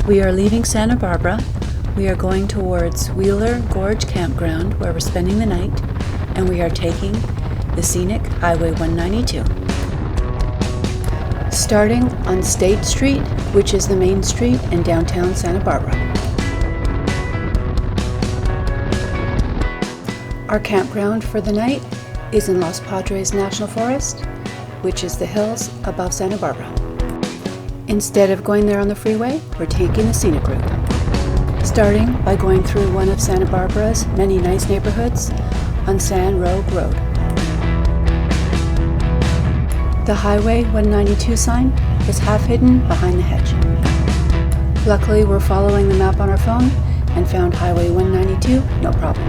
We are leaving Santa Barbara. We are going towards Wheeler Gorge Campground, where we're spending the night, and we are taking the Scenic Highway 192. Starting on State Street, which is the main street in downtown Santa Barbara. Our campground for the night is in Los Padres National Forest, which is the hills above Santa Barbara. Instead of going there on the freeway, we're taking the scenic route, starting by going through one of Santa Barbara's many nice neighborhoods on Sand Rogue Road. The Highway 192 sign is half hidden behind the hedge. Luckily, we're following the map on our phone and found Highway 192, no problem.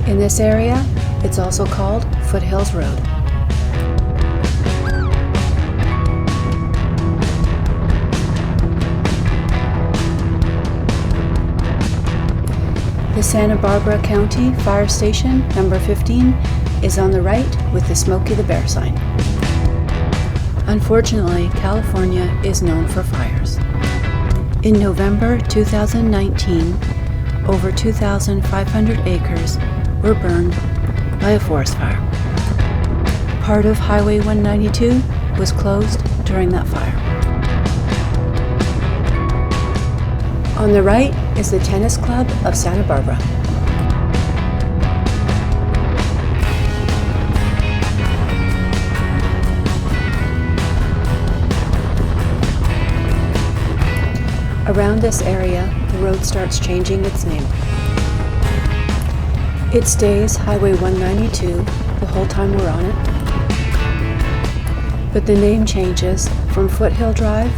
In this area, it's also called Foothills Road. The Santa Barbara County Fire Station, number 15, is on the right with the Smokey the Bear sign. Unfortunately, California is known for fires. In November 2019, over 2,500 acres were burned by a forest fire. Part of Highway 192 was closed during that fire. On the right is the Tennis Club of Santa Barbara. Around this area, the road starts changing its name. It stays Highway 192 the whole time we're on it, but the name changes from Foothill Drive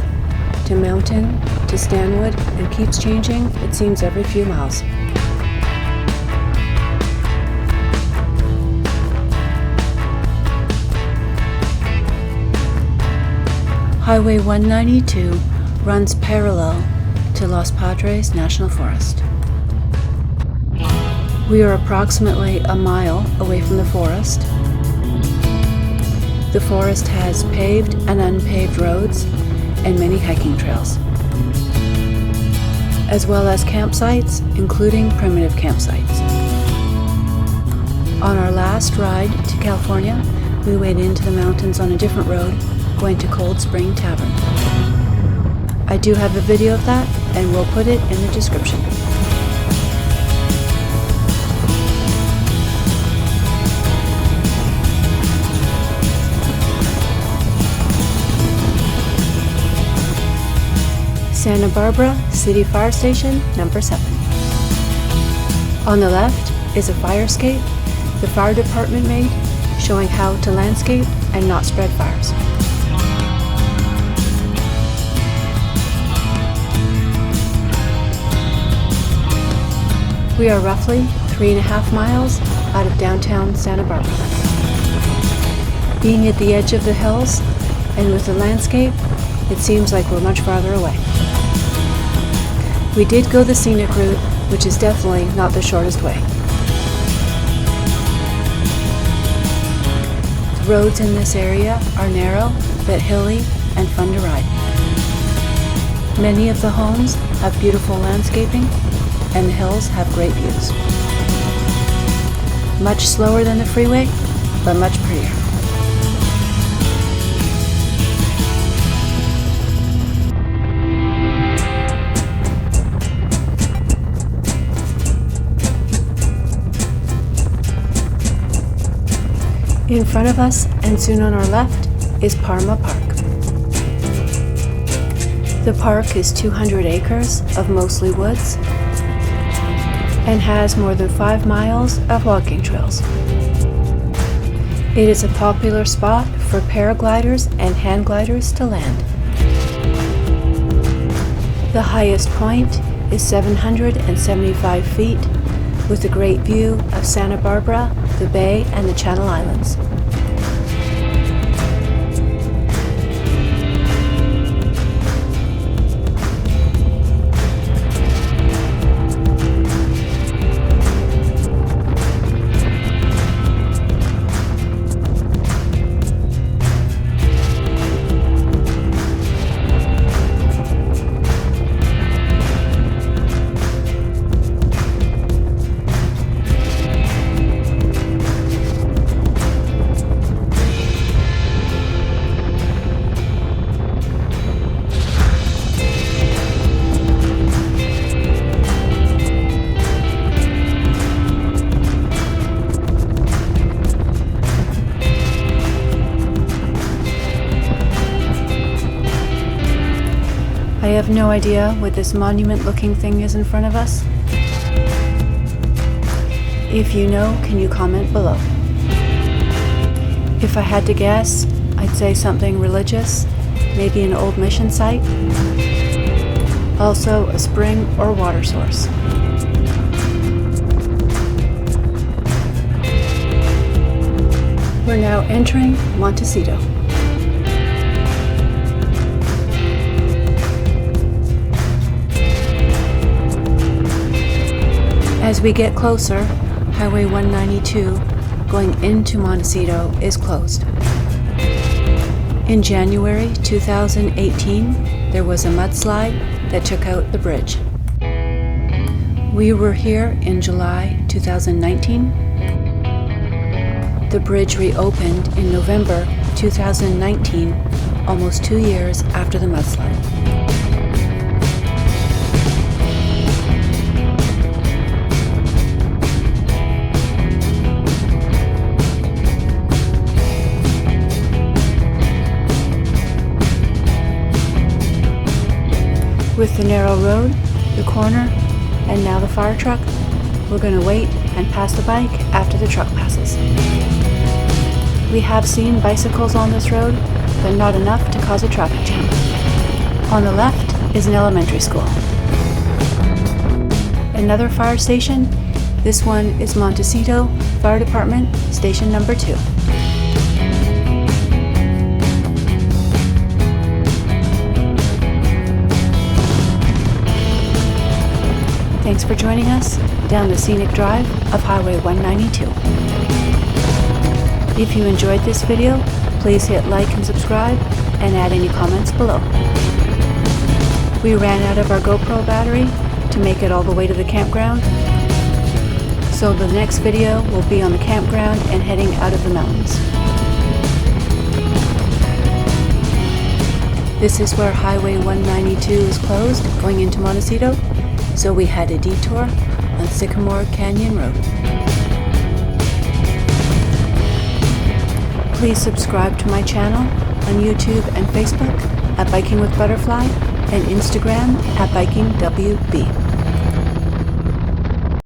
to Mountain to Stanwood and keeps changing, it seems, every few miles. Highway 192 runs parallel to Los Padres National Forest. We are approximately a mile away from the forest. The forest has paved and unpaved roads and many hiking trails, as well as campsites, including primitive campsites. On our last ride to California, we went into the mountains on a different road, going to Cold Spring Tavern. I do have a video of that, and we'll put it in the description. Santa Barbara City Fire Station, number 7. On the left is a fire escape the fire department made, showing how to landscape and not spread fires. We are roughly 3.5 miles out of downtown Santa Barbara. Being at the edge of the hills and with the landscape, it seems like we're much farther away. We did go the scenic route, which is definitely not the shortest way. The roads in this area are narrow, but hilly and fun to ride. Many of the homes have beautiful landscaping, and the hills have great views. Much slower than the freeway, but much prettier. In front of us, and soon on our left, is Parma Park. The park is 200 acres of mostly woods and has more than 5 miles of walking trails. It is a popular spot for paragliders and hang gliders to land. The highest point is 775 feet, with a great view of Santa Barbara, the Bay, and the Channel Islands. I have no idea what this monument-looking thing is in front of us. If you know, can you comment below? If I had to guess, I'd say something religious, maybe an old mission site. Also a spring or water source. We're now entering Montecito. As we get closer, Highway 192 going into Montecito is closed. In January 2018, there was a mudslide that took out the bridge. We were here in July 2019. The bridge reopened in November 2019, almost 2 years after the mudslide. With the narrow road, the corner, and now the fire truck, we're going to wait and pass the bike after the truck passes. We have seen bicycles on this road, but not enough to cause a traffic jam. On the left is an elementary school. Another fire station, this one is Montecito Fire Department, Station Number 2. Thanks for joining us down the scenic drive of Highway 192. If you enjoyed this video, please hit like and subscribe and add any comments below. We ran out of our GoPro battery to make it all the way to the campground, so the next video will be on the campground and heading out of the mountains. This is where Highway 192 is closed going into Montecito, so we had a detour on Sycamore Canyon Road. Please subscribe to my channel on YouTube and Facebook at Biking with Butterfly and Instagram at BikingWB.